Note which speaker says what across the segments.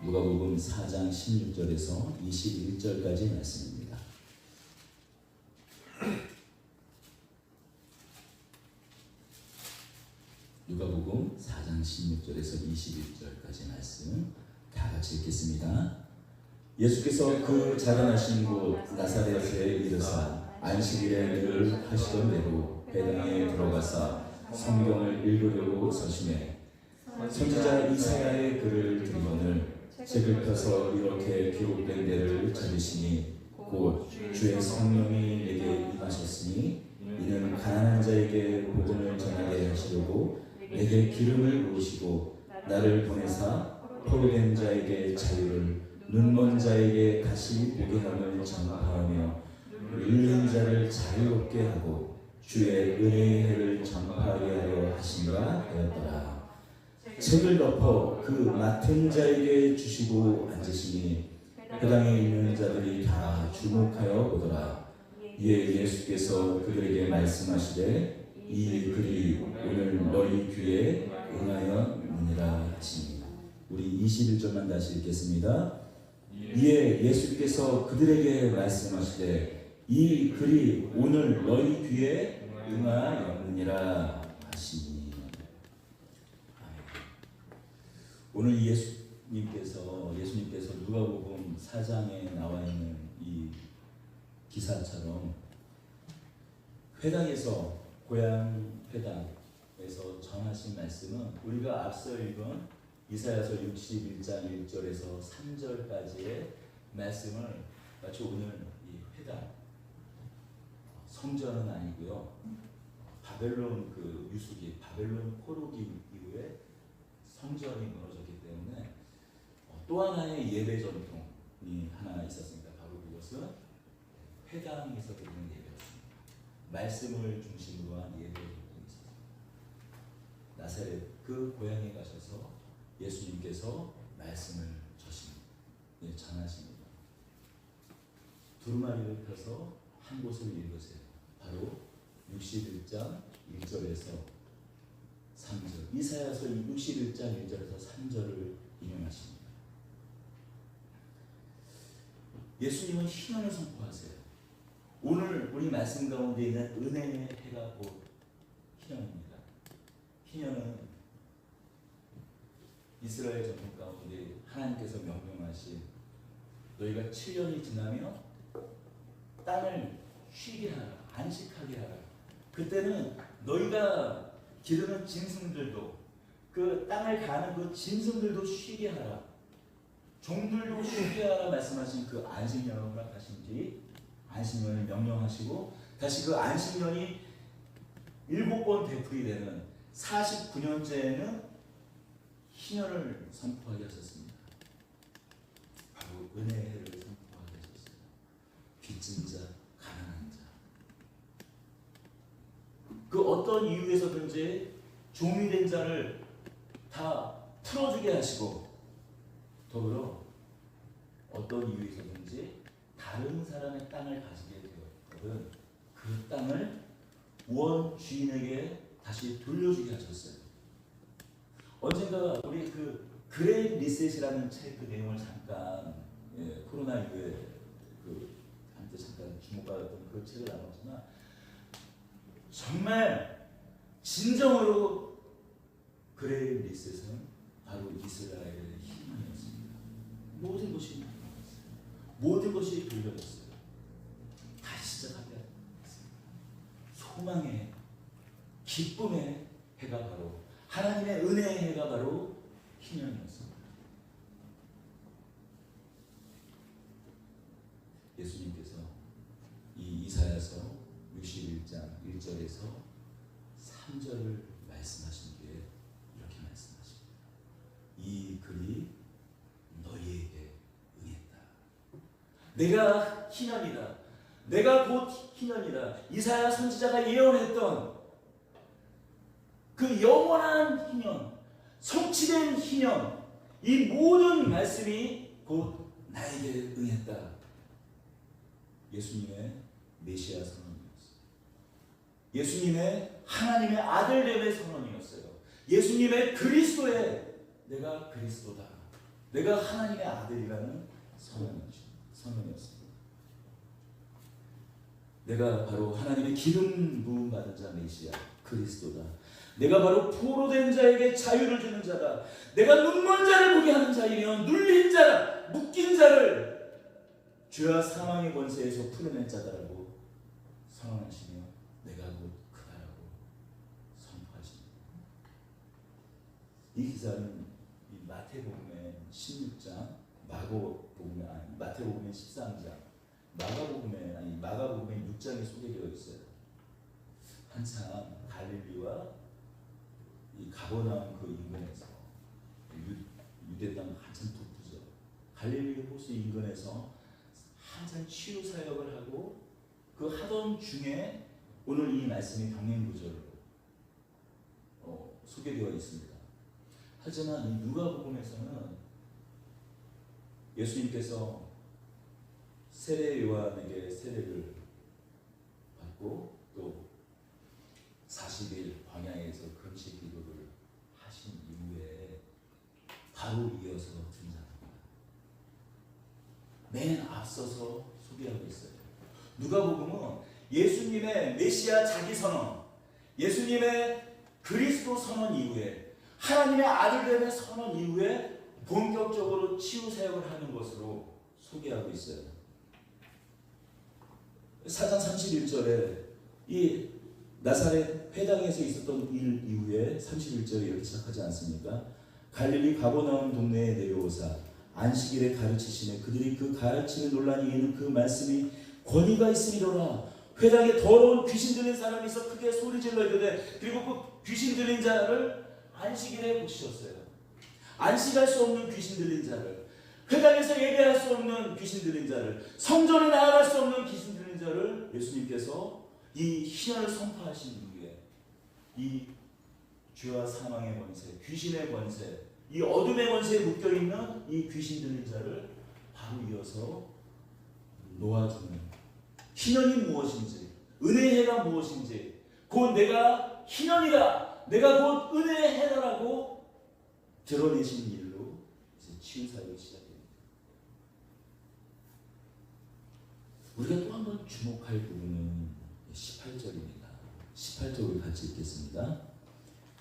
Speaker 1: 누가복음 4장 16절에서 21절까지 말씀입니다. 누가복음 4장 16절에서 21절까지 말씀 다 같이 읽겠습니다. 예수께서 그 자라나신 곳 나사렛에 이르사 안식일에 늘 하시던 대로 회당에 들어가사 성경을 읽으려고 서심해 선지자 이사야의 글을 들거늘 책을 펴서 이렇게 기록된 데를 찾으시니 곧 주의 성령이 내게 임하셨으니 이는 가난한 자에게 복음을 전하게 하시려고 내게 기름을 부으시고 나를 보내사 포로된 자에게 자유를 눈먼 자에게 다시 보게 함을 전파하며 눌린 자를 자유롭게 하고 주의 은혜의 해를 전파하게 하려 하심이라 하였더라. 책을 덮어 그 맡은 자에게 주시고 앉으시니 회당에 있는 자들이 다 주목하여 보더라. 이에 예수께서 그들에게 말씀하시되 이 글이 오늘 너희 귀에 응하였느니라 하시니. 우리 21절만 다시 읽겠습니다. 이에 예수께서 그들에게 말씀하시되 이 글이 오늘 너희 귀에 응하였느니라 하시니. 오늘 예수님께서 누가복음 4장에 나와 있는 이 기사처럼 회당에서 고향 회당에서 전하신 말씀은 우리가 앞서 읽은 이사야서 61장 1절에서 3절까지의 말씀을 마치 오늘 이 회당 성전은 아니고요. 바벨론 그 유수기 바벨론 포로기 이후에 성전이 무너졌기 때문에 또 하나의 예배 전통이 하나 있었습니다. 바로 그것은 회당에서 드리는 예배였습니다. 말씀을 중심으로 한 예배 전통이 있었습니다. 나사렛 그 고향에 가셔서 예수님께서 말씀을 전하십니다. 두루마리를 펴서 한 곳을 읽으세요. 바로 61장 1절에서 3절, 이사야서 61장 1절에서 3절을 인용하십니다. 예수님은 희년을 선포하세요. 오늘 우리 말씀 가운데 있는 은혜의 해가 곧 희년입니다. 희년은 이스라엘 전통 가운데 하나님께서 명령하신 너희가 7년이 지나면 땅을 쉬게 하라, 안식하게 하라. 그때는 너희가 기르는 짐승들도 그 땅을 가는 그 짐승들도 쉬게 하라, 종들도 쉬게 하라 말씀하신 그 안식년을 허락하신 뒤 안식년을 명령하시고 다시 그 안식년이 7번 되풀이 되는 49년째에는 희년을 선포하게 하셨습니다. 바로 은혜의 해를 선포하게 하셨어요. 빚진 자, 가난한 자, 그 어떤 이유에서든지 종이 된 자를 다 풀어주게 하시고 더불어 어떤 이유에서든지 다른 사람의 땅을 가지게 되었거든 그 땅을 원 주인에게 다시 돌려주게 하셨어요. 언젠가 우리 그 그레이트 리셋이라는 책 그 내용을 잠깐 코로나 이후에 그 한때 잠깐 주목받았던 그 책을 나눴지만 정말 진정으로 그레이트 리셋은 바로 이스라엘의 희망이었습니다. 모든 것이 희망이었어요. 모든 것이 돌려졌어요. 다시 시작하게 했습니다. 소망의 기쁨의 해가 바로 하나님의 은혜의 해가 바로 희년이었습니다. 예수님께서 이 이사야서 61장 1절에서 3절을 말씀하신 뒤에 이렇게 말씀하십니다. 이 글이 너희에게 응했다. 내가 희년이다. 내가 곧 희년이다. 이사야 선지자가 예언했던 그 영원한 희년, 성취된 희년, 이 모든 말씀이 곧 나에게 응했다. 예수님의 메시아 선언이었어요. 예수님의 하나님의 아들됨의 선언이었어요. 예수님의 그리스도의 내가 그리스도다. 내가 하나님의 아들이라는 선언이었습니다. 내가 바로 하나님의 기름 부음 받은 자 메시아 그리스도다. 내가 바로 포로된 자에게 자유를 주는 자다. 내가 눈먼 자를 보게 하는 자이며 눌린 자라 묶인 자를 죄와 사망의 권세에서 풀어낸 자다라고 선언하시며 내가 곧 그다라고 선포하십니다. 이 기사는 이 마태복음의 16장, 마태복음의 13장, 마가복음의 6장에 소개되어 있어요. 한참 갈릴리와 이 가버나움 그 인근에서 유대 땅 한참 북부죠. 갈릴리 호수 인근에서 한참 치유 사역을 하고 그 하던 중에 오늘 이 말씀이 병행구절로 소개되어 있습니다. 하지만 이 누가복음에서는 예수님께서 세례 요한에게 세례를 받고 또 40일 광야에서 금식 기도를 하신 이후에 바로 이어서 등장합니다. 맨 앞서서 소개하고 있어요. 누가복음은 예수님의 메시아 자기 선언, 예수님의 그리스도 선언 이후에 하나님의 아들됨의 선언 이후에 본격적으로 치유 사역을 하는 것으로 소개하고 있어요. 4장 31절에 이 나사렛 회당에서 있었던 일 이후에 31절에 이렇게 시작하지 않습니까? 갈릴리 가버나움 동네에 내려오사 안식일에 가르치시네. 그들이 그 가르치는 논란이 이는 그 말씀이 권위가 있음이로라. 회당에 더러운 귀신 들린 사람이 있어 크게 소리질러 이르되 그리고 그 귀신 들린 자를 안식일에 고치셨어요. 안식할 수 없는 귀신 들린 자를, 회당에서 예배할 수 없는 귀신 들린 자를, 성전에 나아갈 수 없는 귀신 들린 자를 예수님께서 이 희년을 선포하신 이후에 이 죄와 사망의 권세, 귀신의 권세, 이 어둠의 권세에 묶여있는 이 귀신 들린 자를 바로 이어서 놓아주는 희년이 무엇인지, 은혜의 해가 무엇인지, 곧 내가 희년이다, 내가 곧 은혜의 해다라고 드러내신 일로 이제 치유사역이 시작됩니다. 우리가 또 한 번 주목할 부분은 18절입니다. 18절을 같이 읽겠습니다.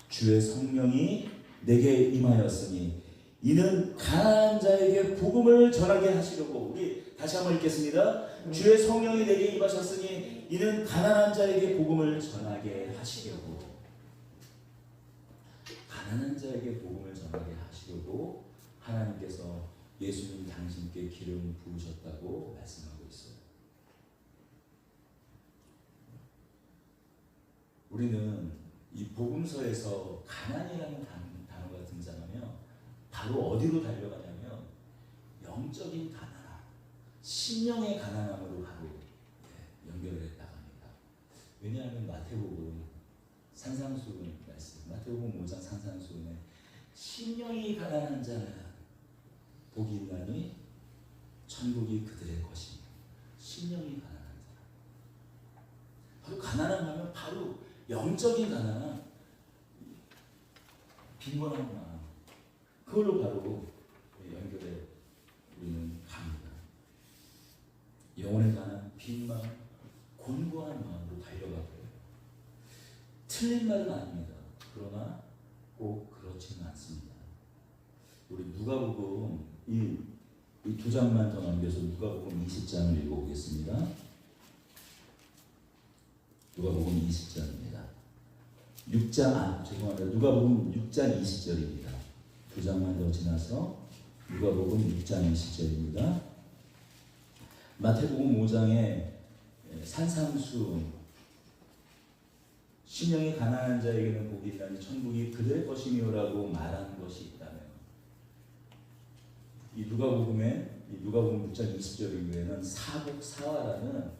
Speaker 1: 주의 성령이 내게 임하였으니 이는 가난한 자에게 복음을 전하게 하시려고. 우리 다시 한번 읽겠습니다. 주의 성령이 내게 임하셨으니 이는 가난한 자에게 복음을 전하게 하시려고. 가난한 자에게 복음을 전하게 하시려고 하나님께서 예수님 당신께 기름 부으셨다고 말씀하고 있어요. 우리는 이 복음서에서 가난이라는 단어가 등장하면 바로 어디로 달려가냐면 영적인 가난함, 심령의 가난함으로 바로 연결을 했다고 합니다. 왜냐하면 마태복음 산상수훈 말씀, 마태복음 5장 산상수훈에 심령이 가난한 자는 복이 있나니 천국이 그들의 것이며. 심령이 가난한 사람, 바로 가난함 하면 바로 영적인 가난함, 빈곤한 마음, 그걸로 바로 연결해 우리는 갑니다. 영혼에 관한 빈 마음, 곤고한 마음으로 달려가고요. 틀린 말은 아닙니다. 그러나 꼭 그렇지는 않습니다. 우리 누가복음 이 두 장만 더 넘겨서 누가복음 20장을 읽어보겠습니다. 누가복음 20장입니다. 누가복음 6장 20절입니다. 두 장만 더 지나서 누가복음 6장 20절입니다. 마태복음 5장에 산상수 심령이 가난한 자에게는 복이 있다니 천국이 그들의 것이며라고 말한 것이 있다면, 이 누가복음 6장 20절 이후에는 사복사화라는,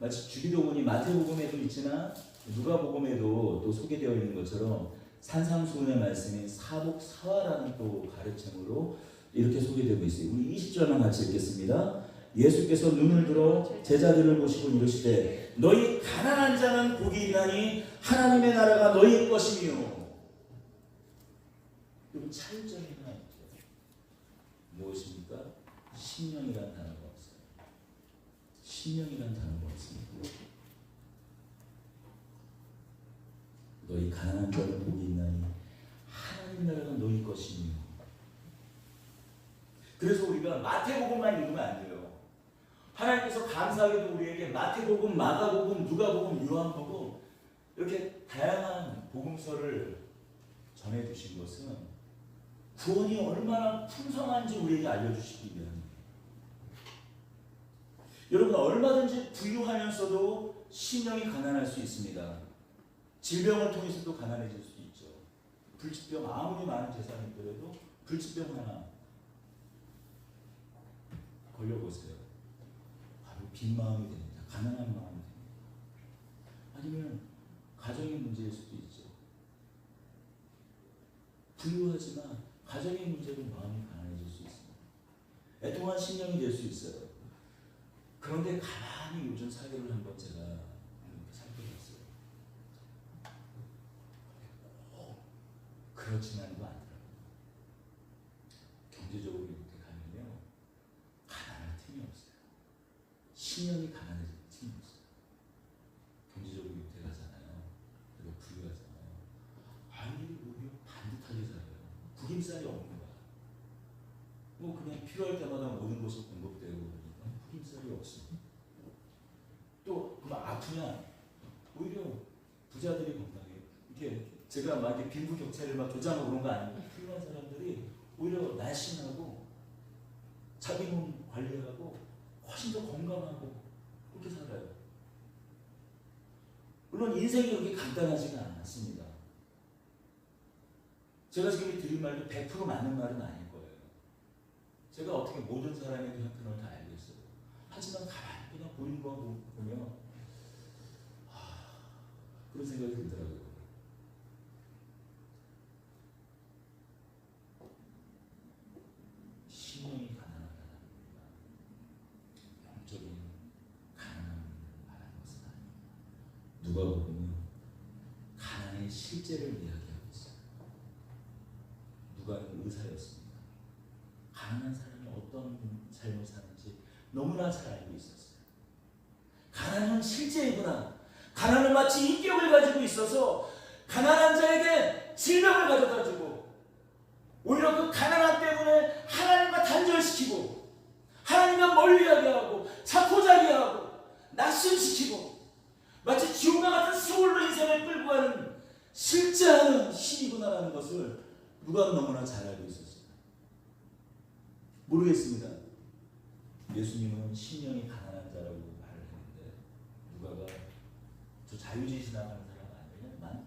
Speaker 1: 마치 주기도문이 마태복음에도 있지만 누가복음에도 또 소개되어 있는 것처럼 산상수훈의 말씀인 사복사화라는 또 가르침으로 이렇게 소개되고 있어요. 우리 20절만 같이 읽겠습니다. 예수께서 눈을 들어 제자들을 보시고 이르시되 너희 가난한 자는 복이 있나니 하나님의 나라가 너희 것이며. 여러분, 차이점이 하나 있죠. 무엇입니까? 신령이라는 단어가 없어요. 신령이라는 단어가 없습니다. 너희 가난한 자는 복이 있나니 하나님 나라가 너희 것이니. 그래서 우리가 마태복음만 읽으면 안 돼요. 하나님께서 감사하게도 우리에게 마태복음, 마가복음, 누가복음, 요한복음 이렇게 다양한 복음서를 전해주신 것은 구원이 얼마나 풍성한지 우리에게 알려주시기 위함입니다. 여러분, 얼마든지 부유하면서도 심령이 가난할 수 있습니다. 질병을 통해서도 가난해질 수 있죠. 불치병, 아무리 많은 재산이 있더라도 불치병 하나 걸려보세요. 바로 빈 마음이 됩니다. 가난한 마음이 됩니다. 아니면 가정의 문제일 수도 있죠. 부유하지만 가정의 문제로 마음이 가난해질 수 있습니다. 애통한 심령이 될 수 있어요. 그런데 가만히 요즘 사회를 한번 제가 살펴봤어요. 그렇지만도 않더라고요. 경제적으로 이렇게 가면요, 가난할 틈이 없어요. 심령이 가난해질 틈이 없어요. 경제적으로 유태가잖아요. 그리고 부유하잖아요. 아이들이 오히려 반듯하게 살아요. 구김살이 없는 거야. 뭐 그냥 필요할 때마다 모든 것이 공급되고 그러니까 구김살이 없습니다. 또 그럼 아프냐? 오히려 부자들이 건강해요. 이게 제가 막 이렇게 빈부격차를 막 조장하고 그런 거 아니고 훌륭한 사람들이 오히려 날씬하고 자기 몸 관리하고 훨씬 더 건강하고 그렇게 살아요. 물론 인생이 그렇게 간단하지가 않습니다. 제가 지금 드린 말도 100% 맞는 말은 아닐 거예요. 제가 어떻게 모든 사람의 형편을 다 알겠어요. 하지만 가만히 그냥 보이는 거 보면 그런 생각이 들더라고요. 심령이 가난하다는 겁니다. 영적인 가난함을 말하는 것은 아닙니다. 누가복음은 가난의 실제를 이야기하고 있어요. 누가는 의사였습니다. 가난한 사람이 어떤 삶을 사는지 너무나 잘 알고 있었어요. 가난은 실제이구나. 가난은 마치 인격을 가지고 있어서 가난한 자에게 질병을 가져다주고 오히려 그 가난함 때문에 하나님과 단절시키고 하나님과 멀리하게 하고 자포자기하게 하고 낙심시키고 마치 지옥과 같은 수월로 인생을 끌고 가는 실제하는 신이구나라는 것을 누가 너무나 잘 알고 있었어요. 모르겠습니다. 예수님은 심령이 가난한 자라고 말을 했는데 누가가 저 자유주의 신앙하는 사람 아니냐만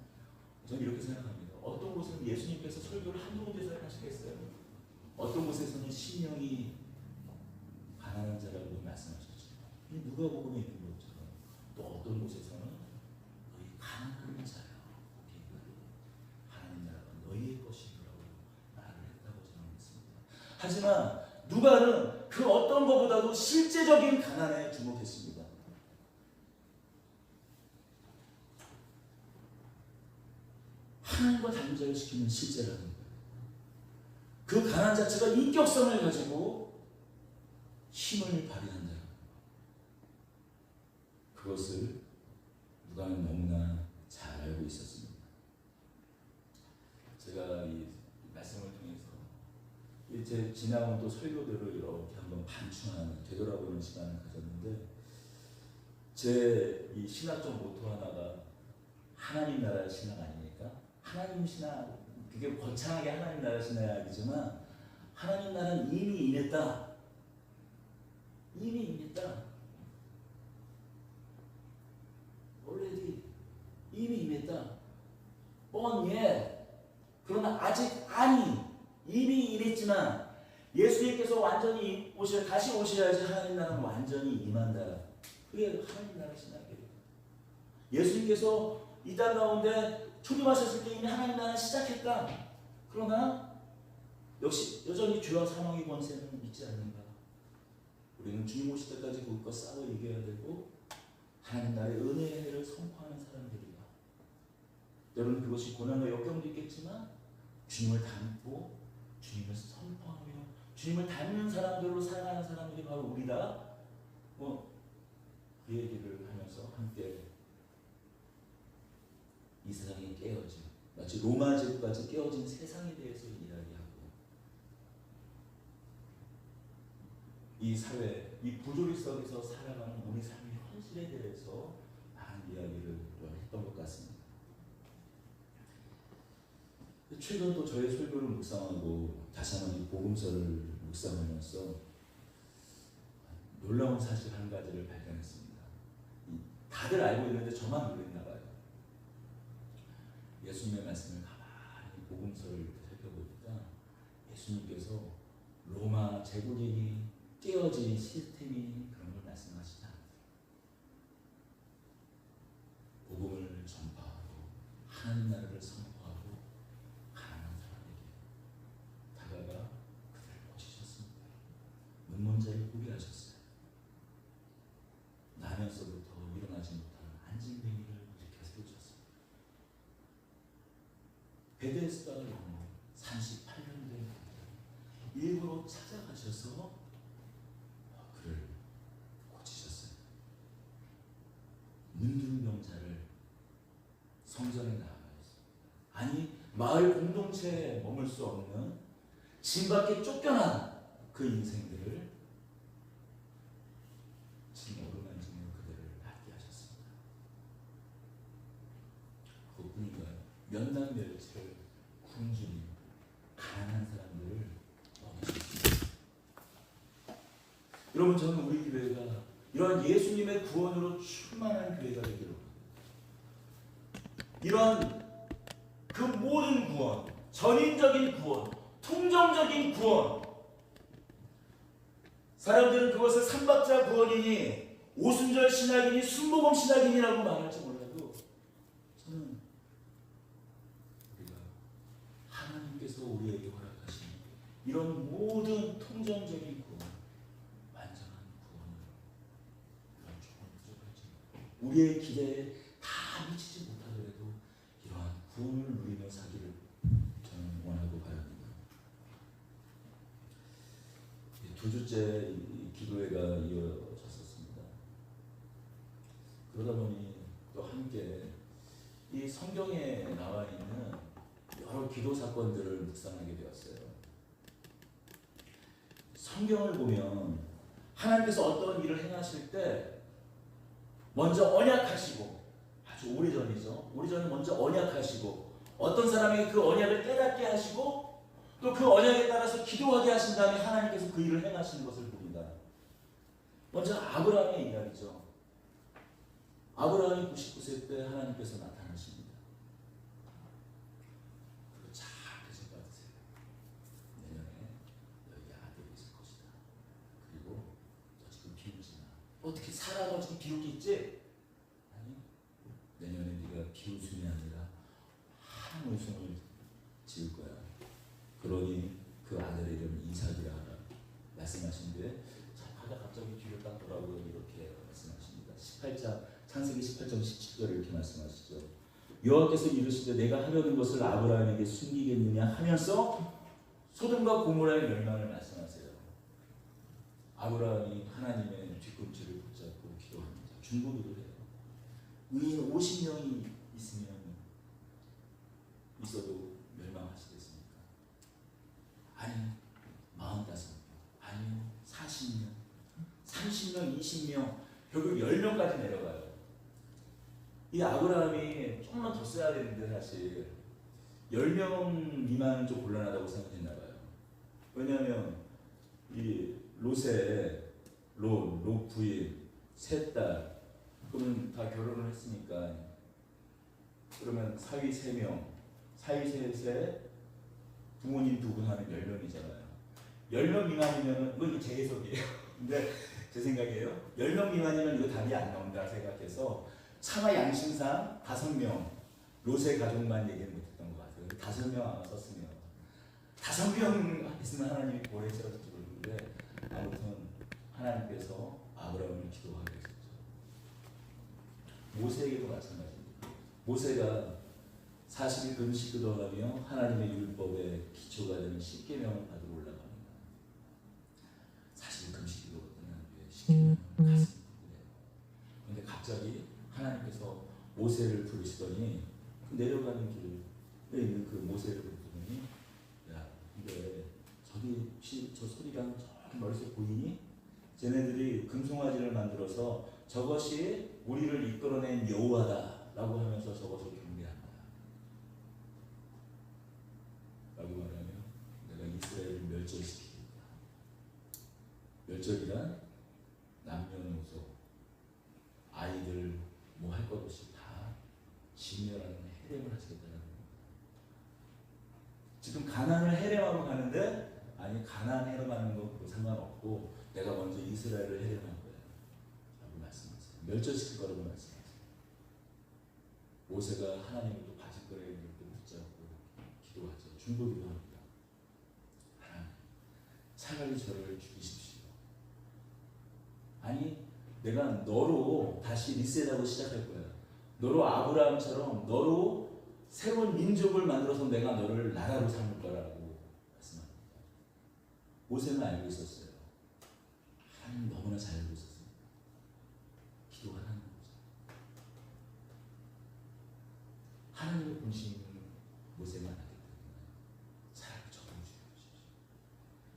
Speaker 1: 저는 이렇게 생각합니다. 어떤 곳은 예수님께서 설교를 한두 군데서 하시겠어요? 어떤 곳에서는 심령이 가난한 자라고 말씀하셨죠. 누가복음에 있는 것처럼 또 어떤 곳에서는 너희 가난한 자여 하나님 나라가 너희의 것이라고 말을 했다고 저는 믿습니다. 하지만 누가는 그 어떤 것보다도 실제적인 가난에 주목했습니다. 하나님과 단절을 시키는 실제라는 거예요. 그 가난 자체가 인격성을 가지고 힘을 발휘한다. 그것을 누가는 너무나 잘 알고 있었습니다. 제가 이 말씀을 통해서 제 지나온 또 설교들을 이렇게 한번 반추하는 되돌아보는 시간을 가졌는데 제 이 신학적 모토 하나가 하나님 나라 신학 아닙니까? 하나님 신학, 그게 거창하게 하나님 나라 신학이지만 하나님 나라는 이미 임했다. 이미 임했다. already 이미 임했다. 뻔 예. 그러나 아직 아니. 이미 임했지만 예수님께서 완전히 다시 오셔야지 하나님 나라는 완전히 임한다. 그게 하나님 나라 신학이에요. 예수님께서 이 땅 가운데 초림하셨을 때 이미 하나님 나라는 시작했다. 그러나 역시 여전히 죄와 사망의 권세는 있지 않는가. 우리는 주님 오실 때까지 그것과 싸워 이겨야 되고 하나님 나라의 은혜의 해를 선포하는 사람들이다. 여러분 그것이 고난과 역경도 있겠지만 주님을 닮고 주님을 선포하며 주님을 닮는 사람들로 살아가는 사람들이 바로 우리다. 그 얘기를 하면서 함께 이 세상에 깨어진, 마치 로마 제국같이 깨어진 세상에 대해서 이야기하고, 이 사회, 이 부조리 속에서 살아가는 우리 삶의 현실에 대해서 많은 이야기를 했던 것 같습니다. 최근 또 저의 설교를 묵상하고 다시 한번 이 복음서를 묵상하면서 놀라운 사실 한 가지를 발견했습니다. 다들 알고 있는데 저만 모르겠나 봐요. 예수님의 말씀을 가만히 복음서를 살펴보니까 예수님께서 로마 제국이 깨어진 시스템이 그런 걸 말씀하시지 않아요. 복음을 전파하고 하나님 나라를 선포하고 가난한 사람에게 다가가 그들을 고치셨습니다. 문문자를 구비하셨어요. 나면서부터 일어나지 못하는 안진뱅이를 일으켜 세우셨습니다. 베데스다를 넘어 38년 된 일부러 찾아가셔서 그를 고치셨어요. 문둥병자를 성전에 나아가셨습니다. 아니 마을 공동체에 머물 수 없는 집 밖에 쫓겨난 그 인생들을 진 오르만짐으로 그들을 낫게 하셨습니다. 그뿐인가요? 면담멸치를 굶주린 가난한 사람들을 먹이셨습니다. 여러분, 저는 우리 교회가 이러한 예수님의 구원으로 충만한 교회가 되기를 원합니다. 이러한 그 모든 구원, 전인적인 구원, 통정적인 구원, 사람들은 그것을 삼박자 구원이니 오순절 신학이니 순복음 신학이니라고 말할지 몰라도 저는 우리가 하나님께서 우리에게 허락하신 이런 모든 통정적인 구원, 완전한 구원을 이런 조금 부족하지만 우리의 기대에 다 미치지 못하더라도 이러한 구원을 누리며 사기를 저는 원하고 바랍니다. 두 주째 기도회가 이어졌었습니다. 그러다 보니 또 함께 이 성경에 나와 있는 여러 기도 사건들을 묵상하게 되었어요. 성경을 보면 하나님께서 어떤 일을 행하실 때 먼저 언약하시고, 아주 오래전이죠. 오래전에 먼저 언약하시고 어떤 사람에게 그 언약을 깨닫게 하시고 또 그 언약에 따라서 기도하게 하신 다음에 하나님께서 그 일을 행하시는 것을 봅니다. 먼저 아브라함의 이야기죠. 아브라함이 99세 때 하나님께서 나타나십니다. 그리고 잘 대접받으세요. 내년에 너희 아들이 있을 것이다. 그리고 너 지금 비우지 마. 어떻게 사라, 너 지금 비우기 있지? 아니, 내년에 네가 비웃음이 아니라 한 웃음을 지을 거야. 그러니 그 아들의 이름 이삭이라 하라 말씀하신데, 하다 갑자기 뒤를 딱 돌아보고 이렇게 말씀하십니다. 18장 창세기 18장 17절에 이렇게 말씀하시죠. 여호와께서 이르시되 내가 하려는 것을 아브라함에게 숨기겠느냐 하면서 소돔과 고모라의 멸망을 말씀하세요. 아브라함이 하나님의 뒤꿈치를 붙잡고 기도합니다. 중보기도 해요. 의인 50명이 있어도 멸망하시겠습니까? 아니, 45명, 아니요, 40명, 30명, 20명, 결국 10명까지 내려가요. 이 아브라함이 조금만 더 써야 되는데 사실 10명 미만은 좀 곤란하다고 생각했나 봐요. 왜냐하면 이 롯의 롯 부인 셋 딸, 그러면 다 결혼을 했으니까 그러면 사위 3명, 사위 셋에 부모님 2분 하면 10명이잖아요. 10명 미만이면, 이건 제 해석이에요. 근데 제 생각이에요. 10명 미만이면 이거 답이 안 나온다 생각해서 차마 양심상 5명, 롯의 가족만 얘기는 못했던 것 같아요. 5명 아마 썼으면 5명 있으면 하나님이 보내셨을지 모르는데, 아무튼 하나님께서 아브라함을 기도하게 하셨죠. 모세에게도 마찬가지입니다. 모세가 40일 금식 기도하며 하나님의 율법의 기초가 되는 10계명을 받으러 올라갑니다. 갔더니 그 내려가는 길에 있는 그 모세를 보더니 야, 근데 저기 혹시 저 소리가 저기 멀리서 보이니? 쟤네들이 금송아지를 만들어서 저것이 우리를 이끌어낸 여호와다라고 하면서 저것을 경배한다 라고 말하면 내가 이스라엘을 멸절시키겠다. 멸절이란 남녀노소 아이들 뭐 할 것 없이 다 진멸하는 해렘을 하시겠다는 겁니다. 지금 가나안을 해렘하러 가는데 아니 가나안 해렘하는 거 그거 상관없고 내가 먼저 이스라엘을 해렘할 거야 라고 말씀하세요. 멸절시킬 거라고 말씀하세요. 모세가 하나님을 또 바짓거리에 또 붙잡고 기도하죠. 중보기도 합니다. 하나님 차라리 저를 죽이십시오. 아니 내가 너로 다시 리셋하고 시작할 거야. 너로 아브라함처럼 너로 새로운 민족을 만들어서 내가 너를 나라로 삼을 거라고 말씀합니다. 모세는 알고 있었어요. 하나님 너무나 잘 알고 있었습니다. 기도하라는 거죠. 하나님의 본심을 모세가 알기 때문에 차라리 저를 죽여주십시오.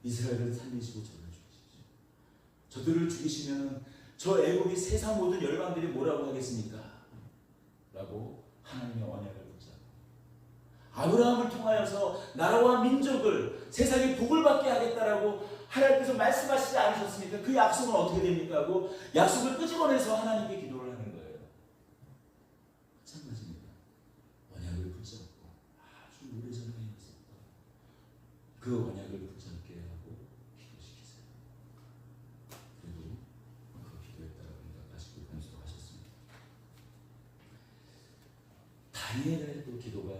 Speaker 1: 이스라엘을 살리시고 저를 죽이십시오. 저들을 죽이시면 저 애굽이 세상 모든 열방들이 뭐라고 하겠습니까? 라고 하나님의 언약을 붙잡고 아브라함을 통하여서 나라와 민족을 세상에 복을 받게 하겠다라고 하나님께서 말씀하시지 않으셨습니까? 그 약속은 어떻게 됩니까? 하고 약속을 끄집어내서 하나님께 기도를 하는 거예요. 마찬가지입니다. 언약을 붙잡고 아주 오래전에 했었던 그 언약을 붙잡게 하고 기도시키세요. 그리고 그 기도에 따라 응답하시고 번수하셨습니다. 다니엘의 또 기도가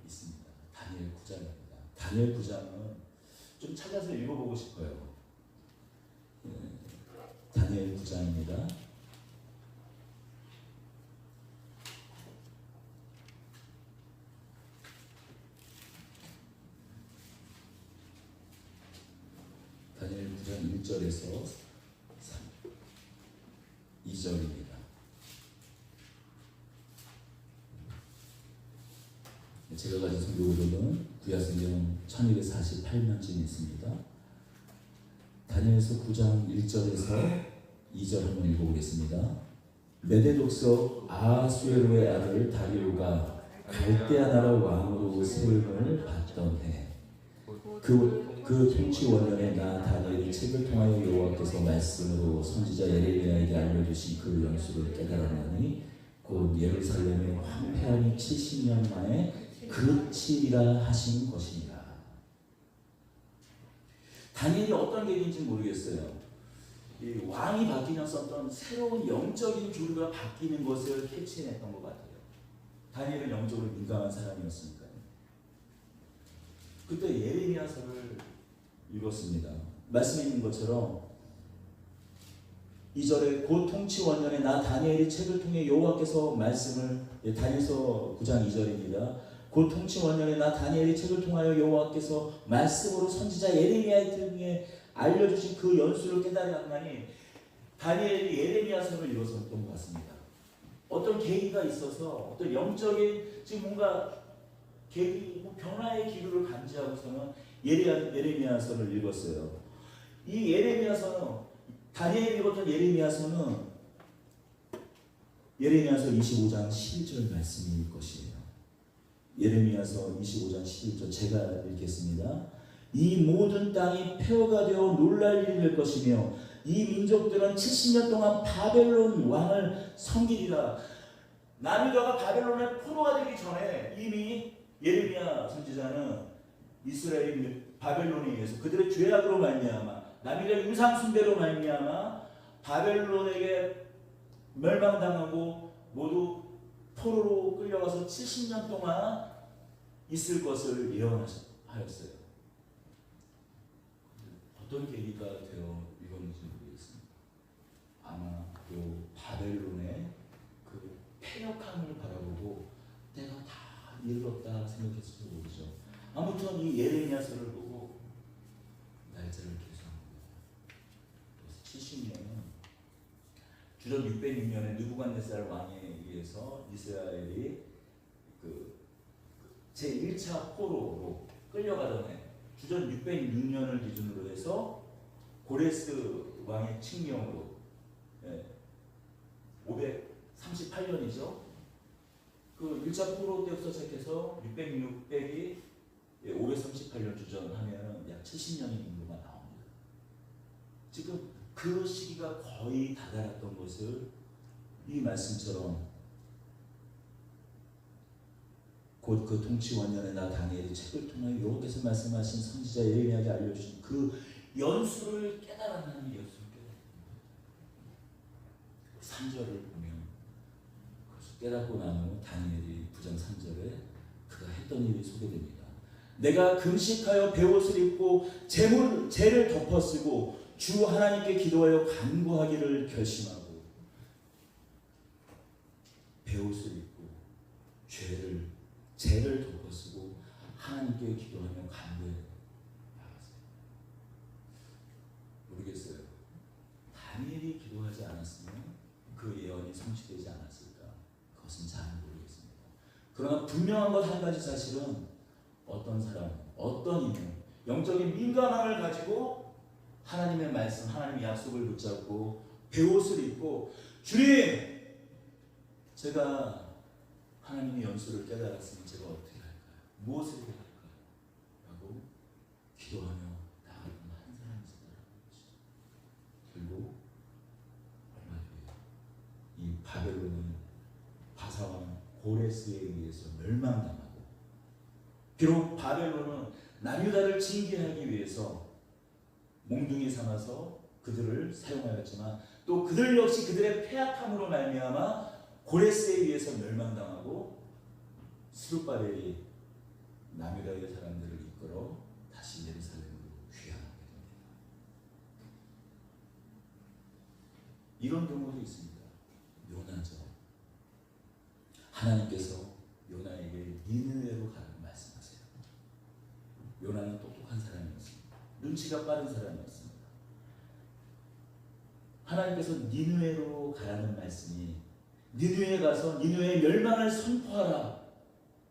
Speaker 1: 있습니다. 다니엘 9장입니다. 다니엘 9장은 좀 찾아서 읽어보고 싶어요. 다니엘 9장입니다. 다니엘 9장 1절에서 2절입니다. 제가 가진 성경으로는 구약성경 1248면쯤 있습니다. 다니엘서 9장 1절에서 2절 한번 읽어보겠습니다. 메데독서 아하수에로의 아들 다리오가 갈대아 나라 왕으로 세움을 받던 해 그 통치 원년에 나 다니엘이 책을 통하여 여호와께서 말씀으로 선지자 예레미야에게 알려주신 그 연수를 깨달았나니 곧 예루살렘의 황폐함이 70년 만에 그치리라 하신 것이니라. 다니엘이 어떤 계기인지 모르겠어요. 이 왕이 바뀌면서 어떤 새로운 영적인 교류가 바뀌는 것을 캐치해냈던 것 같아요. 다니엘은 영적으로 민감한 사람이었으니까요. 그때 예레미야서를 읽었습니다. 말씀에 있는 것처럼 2절에 곧 통치 원년에 나 다니엘이 책을 통해 여호와께서 말씀을 다니엘서 9장 2절입니다. 곧 통치 원년에 나 다니엘이 책을 통하여 여호와께서 말씀으로 선지자 예레미야에 통해 알려주신 그 연수를 깨달았나니 다니엘이 예레미야서를 읽었던 것 같습니다. 어떤 계기가 있어서 어떤 영적인 지금 뭔가 계기, 변화의 기류를 감지하고서는 예레미야서를 읽었어요. 이 예레미야서는 다니엘이 읽었던 예레미야서는 예레미야서 25장 11절 말씀일 것이에요. 예레미야서 25장 11절 제가 읽겠습니다. 이 모든 땅이 폐허가 되어 놀랄 일이 될 것이며 이 민족들은 70년 동안 바벨론 왕을 섬기리라. 남유다가 바벨론의 포로가 되기 전에 이미 예레미야 선지자는 이스라엘이 바벨론에 의해서 그들의 죄악으로 말미암아 남유다의 우상 숭배로 말미암아 바벨론에게 멸망당하고 모두 포로로 끌려가서 70년 동안 있을 것을 예언하였어요. 어떤 계기가 되어 이건지 모르겠습니다. 아마 그 바벨론의 그 패역함을 바라보고 내가 다 이르렀다 생각했을지 모르죠. 아무튼 이 예레미야서를 보고 날짜를 계산합니다. 70년은 주전 606년에 느부갓네살 왕의 의해서 이스라엘이 그 제1차 포로로 끌려가던 해 주전 606년을 기준으로 해서 고레스 왕의 칙령으로 538년이죠. 그 1차 포로 때부터 시작해서 600이 538년 주전하면 약 70년이 정도가 나옵니다. 지금 그 시기가 거의 다다랐던 것을 이 말씀처럼 곧 그 통치 원년에 나 다니엘이 책을 통하여 여호와께서 말씀하신 선지자 예레미야에게 알려주신 그 연수를 깨달았다는 연수를 깨달았습니다. 3절을 보면 그것을 깨닫고 난 후 다니엘이 9장 3절에 그가 했던 일이 소개됩니다. 내가 금식하여 베옷을 입고 죄를 덮어쓰고 주 하나님께 기도하여 간구하기를 결심하고 베옷을 입고 죄를 덮어쓰고 하나님께 기도하며 간구해 나갔어요. 모르겠어요. 다니엘이 기도하지 않았으면 그 예언이 성취되지 않았을까? 그것은 잘 모르겠습니다. 그러나 분명한 것 한 가지 사실은 어떤 사람, 어떤 인물, 영적인 민감함을 가지고 하나님의 말씀, 하나님의 약속을 붙잡고 베옷을 입고 주님, 제가 하나님의 연수를 깨달았으면 제가 어떻게 할까요? 무엇을 해야 할까요? 라고 기도하며 나아가는 한 사람이 있었다는 것이죠. 결국 얼마 뒤에 이 바벨론은 바사왕 고레스에 의해서 멸망당하고, 비록 바벨론은 남유다를 징계하기 위해서 몽둥이 삼아서 그들을 사용하였지만 또 그들 역시 그들의 패악함으로 말미암아 고레스에 의해서 멸망당하고 스룹바벨이 남유다의 사람들을 이끌어 다시 예루살렘으로 귀환하게 됩니다. 이런 경우도 있습니다. 요나죠. 하나님께서 요나에게 니느웨로 가라고 말씀하세요. 요나는 똑똑한 사람이었습니다. 눈치가 빠른 사람이었습니다. 하나님께서 니느웨로 가라는 말씀이 니느웨에 가서 니느웨의 멸망을 선포하라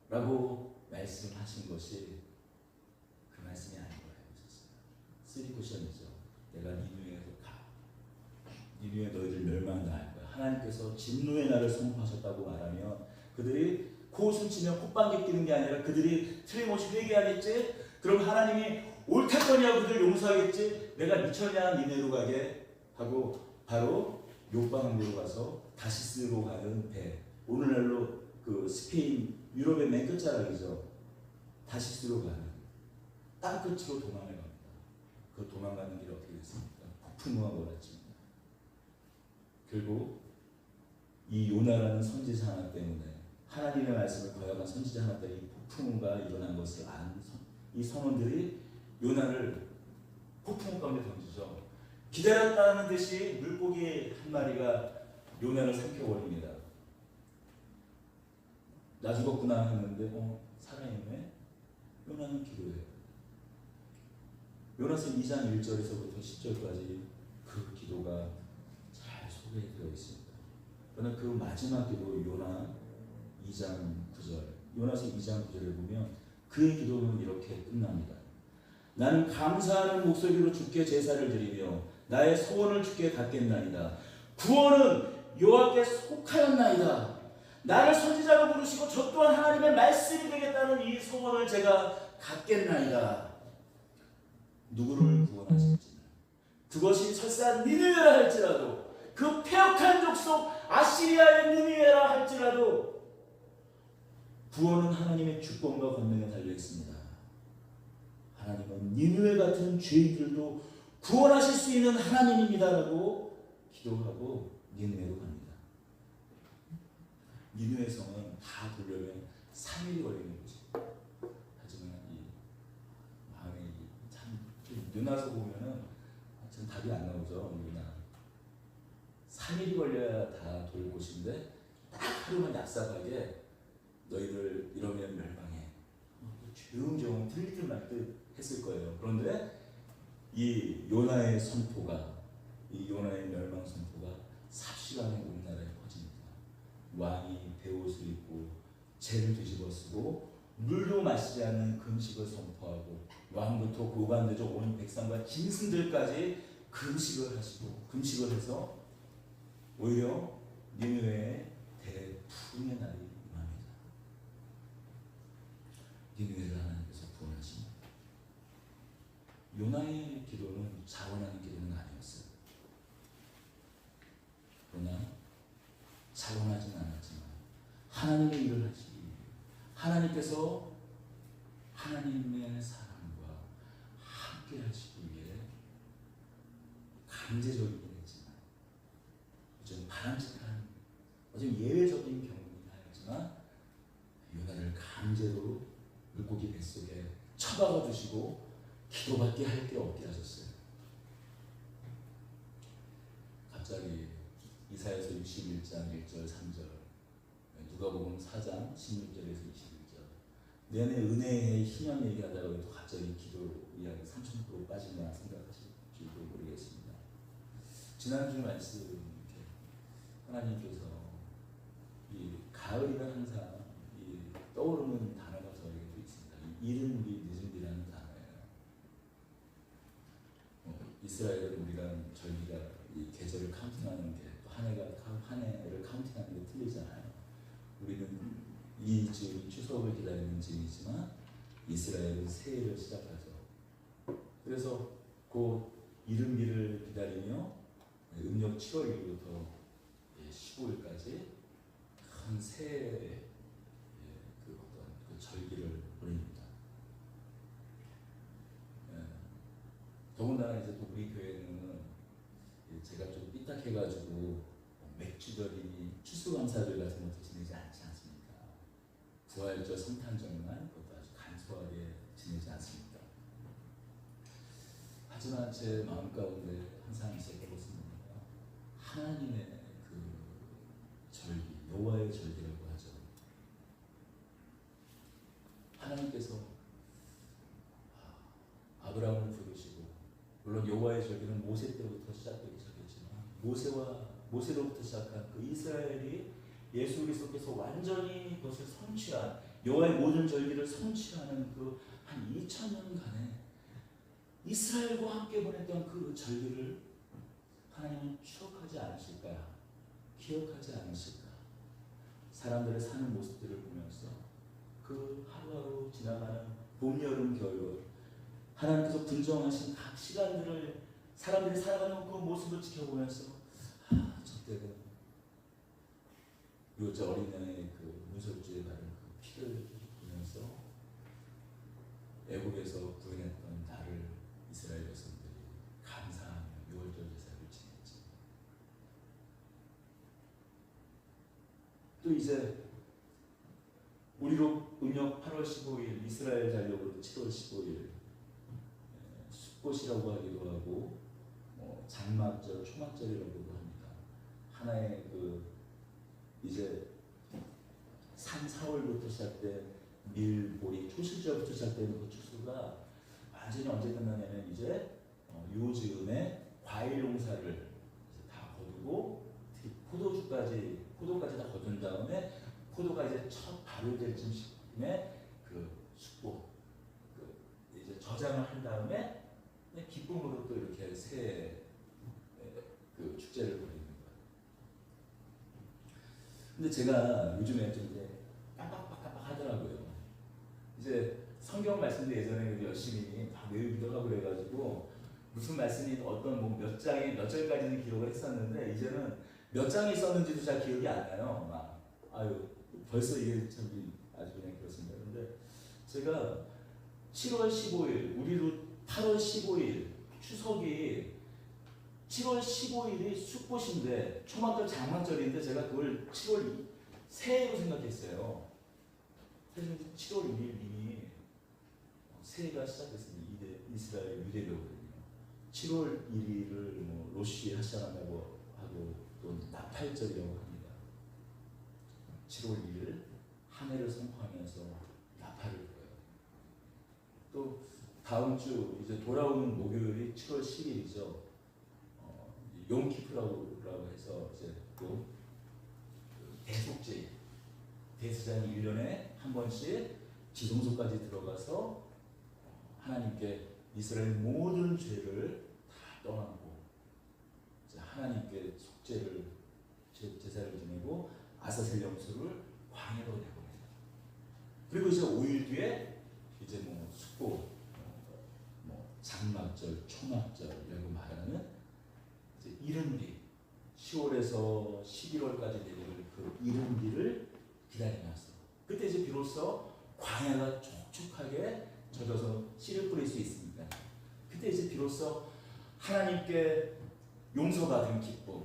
Speaker 1: 라고 말씀하신 것이 그 말씀이 아닌 걸 알고 있었어요. 쓰리쿠션이죠. 내가 니느웨에서 가. 니느웨 너희들 멸망당할 거야. 하나님께서 진노의 날을 선포하셨다고 말하면 그들이 코웃음치며 콧방귀 끼는 게 아니라 그들이 틀림없이 회개하겠지? 그럼 하나님이 옳다 거냐고 그들 용서하겠지? 내가 미쳤냐 니느웨로 가게 하고 바로 요파 항구로 가서 다시스로 가는 배, 오늘날로 그 스페인 유럽의 맨 끝자락이죠. 다시스로 가는 땅끝으로 도망을 갑니다. 그 도망가는 길이 어떻게 됐습니까? 폭풍우가 몰아칩니다. 결국 이 요나라는 선지자 하나 때문에, 하나님의 말씀을 거역한 선지자 하나 때문에 이 폭풍우가 일어난 것을 안 이 선원들이 요나를 폭풍우 가운데 던지죠. 기다렸다는 듯이 물고기 한 마리가 요나를 삼켜버립니다. 나 죽었구나 했는데 살아있네? 요나는 기도해요. 요나서 2장 1절에서부터 10절까지 그 기도가 잘 소개되어 있습니다. 그러나 그 마지막 기도 요나 2장 9절, 요나서 2장 9절에 보면 그의 기도는 이렇게 끝납니다. 나는 감사하는 목소리로 주께 제사를 드리며 나의 소원을 주께 갖겠나이다. 구원은 여호와께 속하였나이다. 나를 선지자로 부르시고 저 또한 하나님의 말씀이 되겠다는 이 소원을 제가 갖겠나이다. 누구를 구원하실지는, 그것이 설사 니느웨라 할지라도, 그 패역한 족속 아시리아의 니느웨라 할지라도 구원은 하나님의 주권과 권능에 달려 있습니다. 하나님은 니느웨 같은 죄인들도 구원하실 수 있는 하나님입니다라고 기도하고 니느웨로 갑니다. 니느웨 성은 다 보려면 3일이 걸리는 거죠. 하지만 이 마음에 참 눈와서 보면은 참 답이 안 나오죠. 누구나 3일이 걸려야 다 돌 곳인데 딱 하루만 얍삽하게 너희들 이러면 멸망해. 조용조용 틀릴 듯 말 듯 했을 거예요. 그런데 이 요나의 선포가, 이 요나의 멸망 선포가 삽시간에 온 나라에 퍼집니다. 왕이 베옷을 입고 재를 뒤집어 쓰고 물도 마시지 않는 금식을 선포하고 왕부터 고관대적 온 백성과 짐승들까지 금식을 하시고 금식을 해서 오히려 니느웨의 대풍의 날이 임합니다. 니느웨를 하나님께서 구원하십니다. 요나의 기도는 자원하는 기도는 아니었어요. 그러나 자원하지는 않았지만 하나님의 일을 하시기 위해 하나님께서 하나님의 사람과 함께 하시기 위해 강제적이긴 했지만 좀 바람직한 좀 예외적인 경우이긴 하였지만 요나를 강제로 물고기 뱃속에 처박아 두시고 기도밖에 할 게 없게 하셨어요. 갑자기 이사야서 61장 1절 3절 누가복음 4장 16절에서 21절 내내 은혜의 희망 얘기하다가 또 갑자기 기도 이야기 30% 빠지나 생각하실지도 모르겠습니다. 지난주 말씀 하나님께서 이 가을이가 항상 이 떠오르는 단어가 저에게도 있습니다. 이른 비 늦은 비라는 단어예요. 이스라엘은 우리가 저희가 이 계절을 카운팅하는 게 한 해를 카운팅하는 게 틀리잖아요. 우리는 이 즈음 추석을 기다리는 즈음이지만 이스라엘은 새해를 시작하죠. 그래서 그 이른 비를 기다리며 음력 7월 1일부터 15일까지 큰 새해의 그 어떤 그 절기를 보냅니다. 더군다나 이제 또 우리 교회는 제가 좀 삐딱해가지고 맥주절이니 추수감사절 같은 것도 지내지 않지 않습니까? 부활절, 성탄절만 그것도 아주 간소하게 지내지 않습니까? 하지만 제 마음 가운데 항상 있었던 것은 뭐냐? 하나님의 그 절기, 여호와의 절기라고 하죠. 하나님께서 아브라함을 부르시고 물론 여호와의 절기는 모세 때부터 시작되기 시작했지만 모세로부터 시작한 그 이스라엘이 예수 그리스도께서 완전히 그것을 성취한 여호와의 모든 절기를 성취하는 그 한 2000년간의 이스라엘과 함께 보냈던 그 절기를 하나님은 추억하지 않으실까? 기억하지 않으실까? 사람들의 사는 모습들을 보면서 그 하루하루 지나가는 봄, 여름, 겨울 하나님께서 분정하신 각 시간들을 사람들이 살아가는 그 모습을 지켜보면서 저때가 요저 어린애의 그 문설주에 바른 그 피를 보면서 애국에서 구원했던 나를 이스라엘 백성들이 감사하며 6월절 제사를 지냈지. 또 이제 우리로 음력 8월 15일 이스라엘 달력으로 7월 15일 숫꽃이라고 하기도 하고 장막절, 초막절이라고도 합니다. 하나의 그 이제 3, 4월부터 시작된 밀보리, 초실절부터 시작되는 그 추수가 완전히 언제 끝나냐면 이제 요 즈음에 과일 농사를 다 거두고 포도까지 다 거둔 다음에 포도가 이제 첫 발효될 즈음에 그 숫꽃 이제 저장을 한 다음에 기쁨으로 또 이렇게 새 그 축제를 벌이는 거예요. 근데 제가 요즘에 좀 이제 깜빡깜빡 하더라고요. 이제 성경 말씀도 예전에 열심히 다 외우기도 하고 그래가지고 무슨 말씀이 어떤 뭐 몇 장에 몇 절까지는 기록을 했었는데 이제는 몇 장이 있었는지도 잘 기억이 안 나요. 막 아유 벌써 이게 참 아주 그냥 그렇습니다. 근데 제가 7월 15일 우리로 8월 15일 추석이 7월 15일이 숫꽃인데 초막절 장막절인데 제가 그걸 7월 새해로 생각했어요. 사실 7월 1일 이미 새해가 시작됐습니다. 이스라엘 유대교거든요. 7월 1일을 뭐 로시 하샤나라고 하고 또 나팔절이라고 합니다. 7월 1일 한 해를 선포하면서 나팔을 불어요. 또 다음 주 이제 돌아오는 목요일이 7월 10일이죠. 용키프라고 해서 이제 또 대속죄. 대제사장이 1년에 한 번씩 지성소까지 들어가서 하나님께 이스라엘 모든 죄를 다 떠나고 하나님께 속죄를 제사를 지내고 아사셀 염소를 광야로 내보내요. 그리고 이제 5일 뒤에 이제 뭐 숙고, 뭐 장막절, 초막절이라고 말하는 이제 이른비, 10월에서 11월까지 내려올 그 이른비를 기다리면서 그때 이제 비로소 광야가 촉촉하게 젖어서 씨를 뿌릴 수 있습니다. 그때 이제 비로소 하나님께 용서받은 기쁨,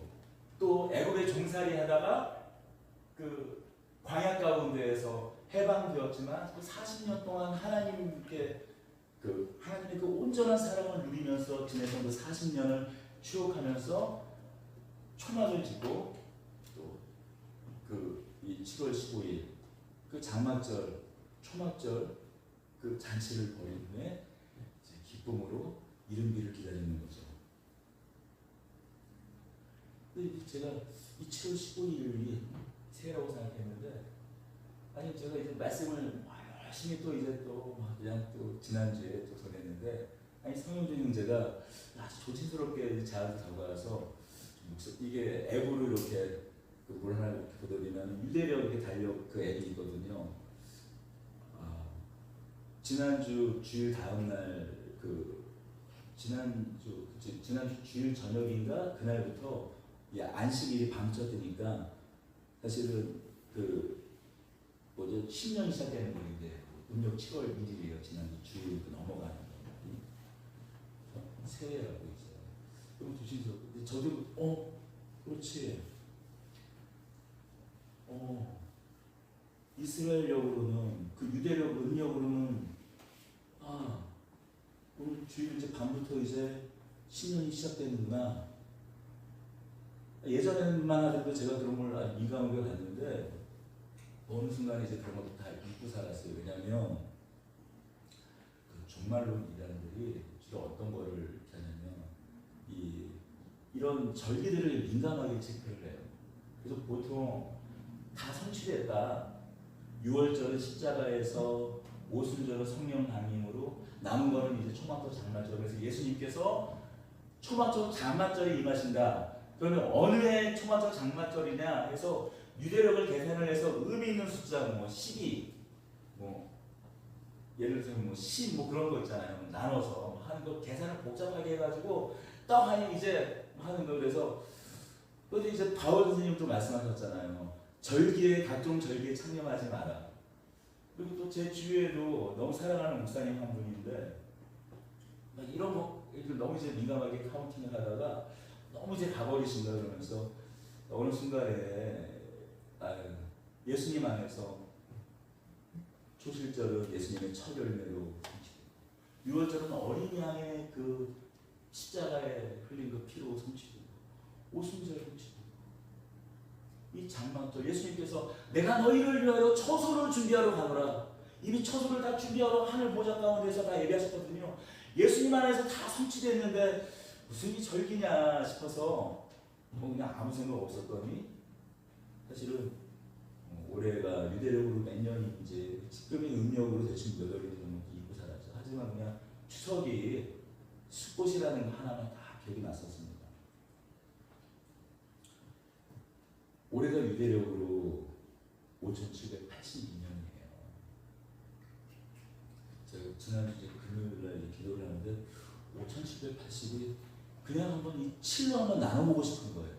Speaker 1: 또 애굽에 종살이 하다가 그 광야 가운데에서 해방되었지만 그 40년 동안 하나님의 그 온전한 사랑을 누리면서 지냈던 그 40년을 추억하면서 초막을 지고 또 이 7월 15일 그 장막절, 초막절 그 잔치를 벌인 후에 이제 기쁨으로 이른비를 기다리는 거죠. 근데 제가 이 7월 15일이 새해라고 생각했는데, 아니 제가 이제 말씀을 열심히 또 이제 또 그냥 또 지난주에 또 전했는데, 아니 성영준 형제가 아주 조심스럽게 저한테 다가와서 이게 앱으로 이렇게 물 하나 이렇게 보더니만 유대력 이렇게 달려 그 앱이 있거든요. 지난주 주일 다음 날 지난주 주일 저녁인가 그날부터 안식일이 방쳤되니까 사실은 신년이 시작되는 거인데 음력 7월 1일이에요. 지난주 주일 넘어가는 거. 새해라고 있어요. 너무 조심스럽고 저도 그렇지. 이스라엘력으로는 그 유대력 음력으로는 오늘 주일 이제 밤부터 이제 신년이 시작되는구나. 예전에만 하더라도 제가 그런 걸 민감하게 봤는데 어느 순간에 이제 그런 것도 다 잊고 살았어요. 왜냐하면 그 종말론 이단들이 주로 어떤 거를 이렇게 하냐면 이런 절기들을 민감하게 체크를 해요. 그래서 보통 다 성취됐다. 6월절은 십자가에서, 오순절은 성령 강림으로, 남은 거는 이제 초막절, 장막절. 그래서 예수님께서 초막절, 장막절에 임하신다. 그러면 어느 해 초막절, 장막절이냐 해서 유대력을 계산을 해서 의미 있는 숫자 12, 예를 들면 10 그런 거 있잖아요. 나눠서 하는 거 계산을 복잡하게 해가지고 딱 하니 이제 하는 거. 그래서 근데 이제 바울 선생님도 말씀하셨잖아요. 각종 절기에 참여하지 마라. 그리고 또 제 주위에도 너무 사랑하는 목사님 한 분인데 이런 거 너무 이제 민감하게 카운팅을 하다가 너무 이제 가버리신다 그러면서 어느 순간에 예수님 안에서 초실절은 예수님의 첫 열매로, 6월절은 어린 양의 그 십자가에 흘린 그 피로 성취되고, 오순절 성취되고, 이 장막절 예수님께서 내가 너희를 위하여 처소를 준비하러 가노라. 이미 처소를 다 준비하러 하늘 보좌 가운데서 다 예비하셨거든요. 예수님 안에서 다 성취됐는데 무슨 이 절기냐 싶어서 그냥 아무 생각 없었더니 사실은 올해가 유대력으로 몇 년인지 지금의 음력으로 대충 몇 월인지 잊고 살았죠. 하지만 그냥 추석이 숫꽃이라는 거 하나만 다 기억이 났었습니다. 올해가 유대력으로 5782년이에요. 제가 지난주 금요일날 기도를 하는데 5780이 그냥 한번 이 7로 한번 나눠보고 싶은 거예요.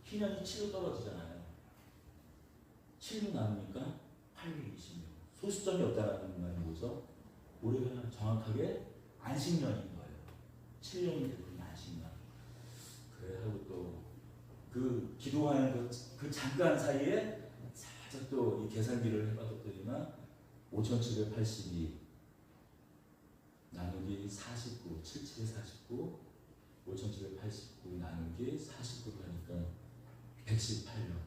Speaker 1: 희년이 7로 떨어지잖아요. 7로 나누니까 820년. 소수점이 없다는 말이 뭐죠? 올해가 정확하게 안식년인 거예요. 7년이 되는 안식년. 그래 하고 또 그 기도하는 그 잠깐 사이에 살짝 또 이 계산기를 해봤더니만 5782 나누기 49, 77에 49, 5789 나누기 49로 하니까 118년.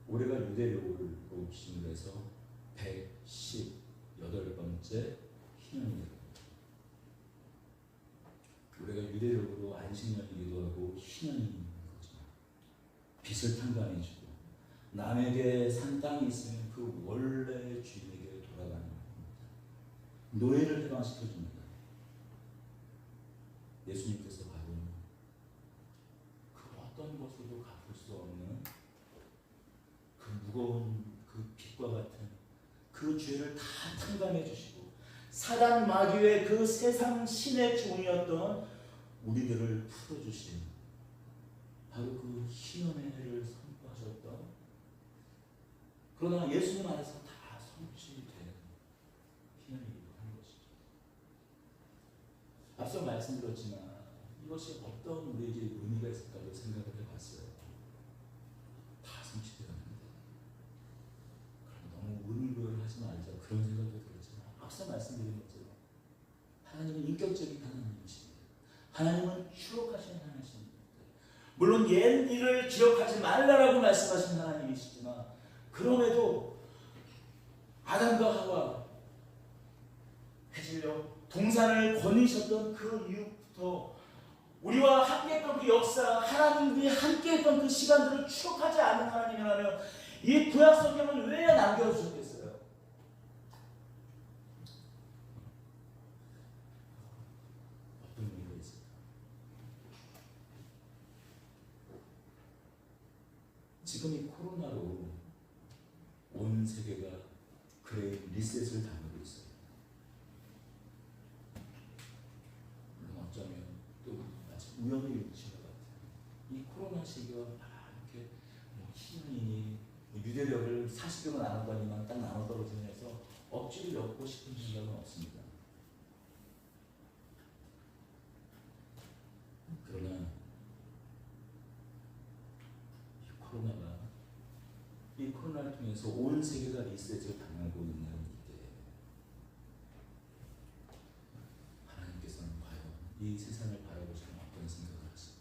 Speaker 1: 올해가 유대력으로 기준으로 해서 118번째 희년이에요. 올해가 유대력으로 안식년이기도 하고 희년인 거죠. 빛을 탕감해주고 남에게 산 땅이 있으면 그 원래 주인에게 돌아가는 겁니다. 노예를 해방시켜 줍니다. 예수님께서 바로 그 어떤 것으로도 갚을 수 없는 그 무거운 그 빛과 같은 그 죄를 다 탕감해 주시고 사단 마귀의 그 세상 신의 종이었던 우리들을 풀어주신 바로 그 희년의 해를 선포하셨던, 그러나 예수님 안에서 다 성취된 희년이기도 한 것이죠. 앞서 말씀드렸지만 이것이 어떤 우리에게 의미가 있을까도 생각을 해봤어요. 다 성취되었는데 그럼 너무 의미부여하지 말자 그런 생각도 들었지만, 앞서 말씀드린 것처럼 하나님은 인격적인 하나님이십니다. 하나님은 추억하시는 하나님이십니다. 물론 옛 일을 기억하지 말라라고 말씀하신 하나님이시지만, 그럼에도 아담과 하와 해질려 동산을 거니셨던 그 이후부터 우리와 함께했던 그 역사, 하나님들이 함께했던 그 시간들을 추억하지 않는 하나님이라면 이 구약 성경을 왜 남겨주셨겠어요? 어떤 의미가 있을까? 지금 이 코로나로 온 세계가 그레이트 리셋을 당하고 있어요. 물론 어쩌면 또 마치 우연의 일치와 같아요. 이 코로나 시기가 이렇게 희년이니 유대력을 40개로 나눴더니만 딱 나눠 떨어지면서 억지로 엮고 싶은 생각은 없습니다. 그러나 이 코로나를 통해서 온 세계가 리셋을 당하고 있는 이때 하나님께서는 과연 이 세상을 바라보시는 어떤 생각을 하실까?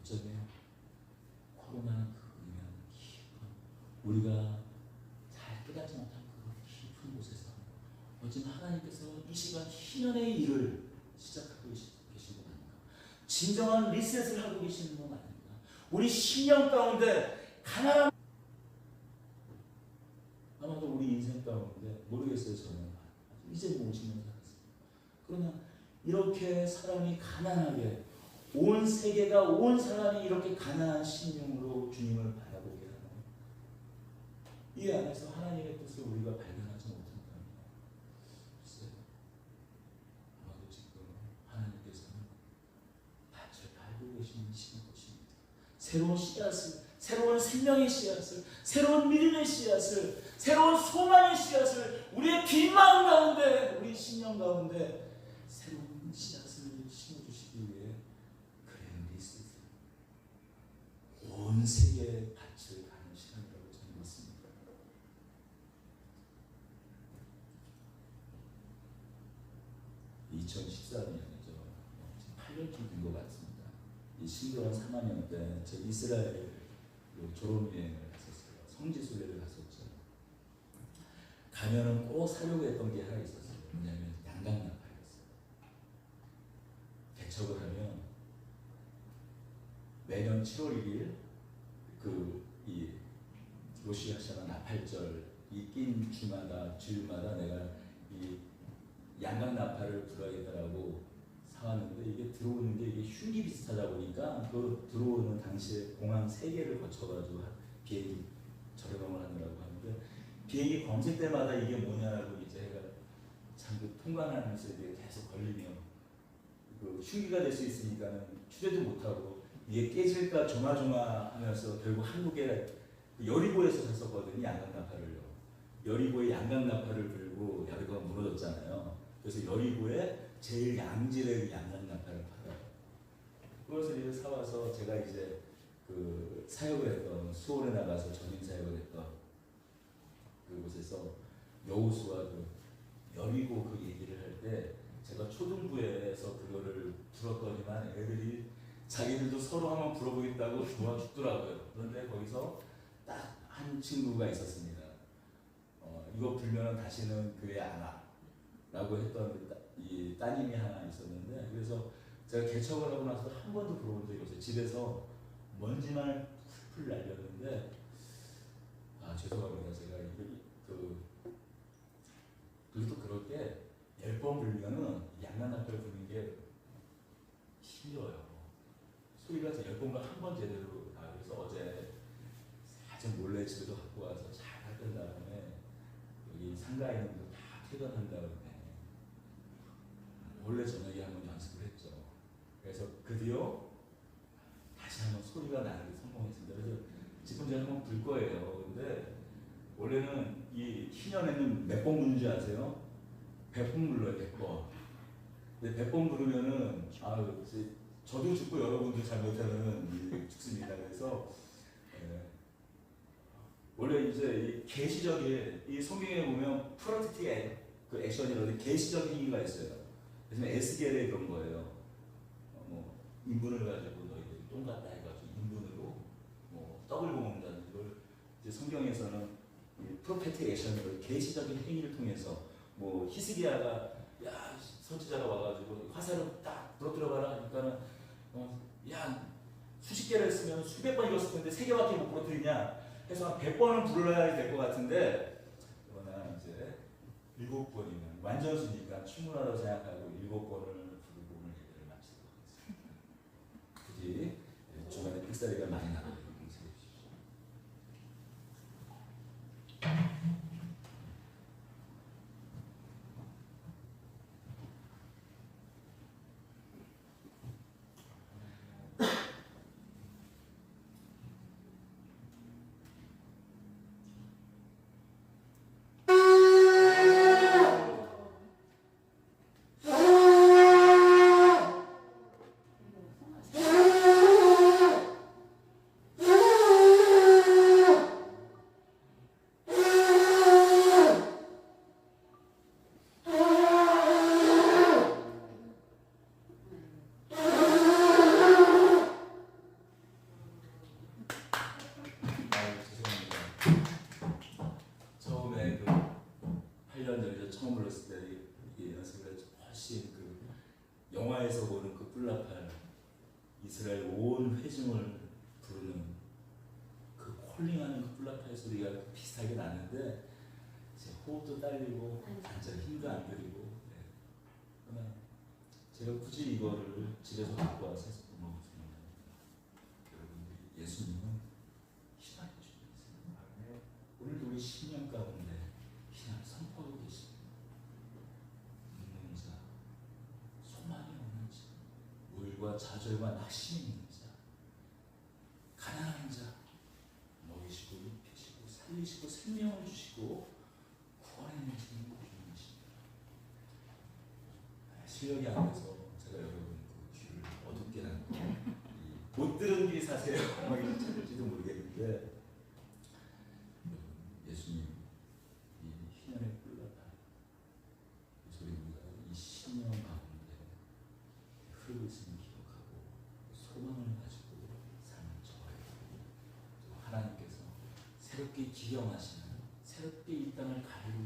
Speaker 1: 어쩌면 코로나는 그 의미하는 깊은, 우리가 잘 깨닫지 못한 그 깊은 곳에서 어쩌면 하나님께서 이 시간 희년의 일을 시작하고 계시고 아닌가, 진정한 리셋을 하고 계시는 건 아닌가. 우리 신령 가운데 가난한, 아마도 우리 인생 가운데 모르겠어요. 저는 이제 50년 살았습니다. 그러나 이렇게 사람이 가난하게, 온 세계가 온 사람이 이렇게 가난한 심령으로 주님을 바라보게 하는 이 안에서 하나님의 뜻을 우리가 발견하지 못한다면, 글쎄요, 아마도 지금 하나님께서는 밭을 밟고 계시는 시간 것입니다. 새로운 씨앗을, 새로운 생명의 씨앗을, 새로운 믿음의 씨앗을, 새로운 소망의 씨앗을 우리의 빈 마음 가운데, 우리 심령 가운데 새로운 씨앗을 심어주시기 위해 그레이트 리셋을, 온 세계의 밭을 가는 시간이라고 저는 믿습니다. 2014년이죠. 8년쯤 된 것 같습니다. 이 신도한 3학년 때 저 이스라엘 졸업여행을 갔었어요. 성지순례를 갔었죠. 가면은 꼭 사려고 했던 게 하나 있었어요. 뭐냐면 양강나팔이었어요. 개척을 하면 매년 7월 1일 이 로시아샤나 나팔절 이 낀 주마다 내가 이 양강나팔을 불어야겠다라고 사왔는데, 이게 들어오는 게 이게 흉기 비슷하다 보니까 그 들어오는 당시에 공항 3개를 거쳐가지고 비행기 저렴을 하느라고 하는데, 비행기 검색 때마다 이게 뭐냐라고 이제 제가 참 그 통관하면서 이게 계속 걸리면 그 흉기가 될 수 있으니까는 추대도 못하고 이게 깨질까 조마조마하면서 결국 한국에 여리고에서 샀었거든요. 양강나팔을요. 여리고에 양강나팔을 불고 여리고가 무너졌잖아요. 그래서 여리고에 제일 양질의 양강나팔을 팔아요. 그것을 이제 사와서 제가 이제 그 사역을 했던, 수원에 나가서 전임 사역을 했던 그곳에서 여호수아 그 여리고 그 얘기를 할 때 제가 초등부에서 그거를 불었더니만 애들이 자기들도 서로 한번 불어보겠다고 좋아 죽더라고요. 그런데 거기서 딱 한 친구가 있었습니다. 이거 불면은 다시는 교회 안 와 라고 했던 이 따님이 하나 있었는데, 그래서 제가 개척을 하고 나서 한 번도 불어본 적이 없어요. 집에서 먼지만 풀풀 날렸는데 죄송합니다. 제가 그리고 또 그럴 때 10번 불면은 양난나팔 부는 게 힘들어요. 소리가 10번과 한 번 제대로 나. 그래서 어제 살짝 몰래 집에서 갖고 와서 잘 닦은 다음에 여기 상가에 있는 거 다 퇴근한 다음에 원래 저녁에 한번 연습을 했죠. 그래서 드디어 다시 한번 소리가 나는데 성공했습니다. 그래서 지금 제가 한번 불 거예요. 근데 원래는 이 희년에는 몇 번 부는지 아세요? 100번 불러요. 100번. 근데 100번 부르면은 저도 죽고 여러분도 잘못하면 죽습니다. 그래서 원래 이제 이 계시적인 이 성경에 보면 프로테틱 그 액션이라는 계시적 행위가 있어요. 그래서 에스겔에 그런 거예요. 뭐 인분을 가지고 너희들이 똥 같다 해가지고 인분으로 뭐 떡을 먹는다는 걸 이제 성경에서는 프로페틱 액션으로 계시적인 행위를 통해서 뭐 히스기야가 야 선지자가 와가지고 화살을 딱 부러뜨려봐라 하니까는 야 수십 개를 했으면 수백 번 읽었을 텐데 3개밖에 못 부러뜨리냐 해서 한 100번은 불러야 될 것 같은데 그러나 이제 7번이면 완전수니까 충분하다고 생각하고 7번을 부르고 오늘 예배를 마치도록 하겠습니다. 굳이 중간에 삑사리가 많이 나고 용서해 주십시오. 처음에 그 8년 전에 처음 불렀을 때 이게 연습을 해서 훨씬 그 영화에서 보는 그 뿔나팔 이스라엘 온 회중을 부르는 그 콜링하는 그 뿔나팔 소리가 비슷하게 나는데 제 호흡도 딸리고 완전 힘도 안 들이고 그러나 제가 굳이 이거를 집에서 갖고 와서 해서 부르는 여러분들이 예수님은 희망해 주시고 있습니다. 오늘도 우리 신령 가운데 희망을 선포하고 계십니다. 있는 자, 소망이 없는 자, 물과 좌절과 낙심이 있는 자, 가난한 자, 먹이시고 입히시고 살리시고 생명을 주시고 구원해 주시는 주님이십니다. 실력이 안 돼서 제가 여러분 그 귀를 어둡게 하고 못 들은 귀 사세요. 음악이 찾을지도 모르겠는데 예수님 이 희년의 뿔나팔 이 소리 우리가 이 신년 가운데 흐르고 있음을 기억하고 소망을 가지고 삶을 저어야 되고 또 하나님께서 새롭게 기경하시는 새롭게 이 땅을 가르고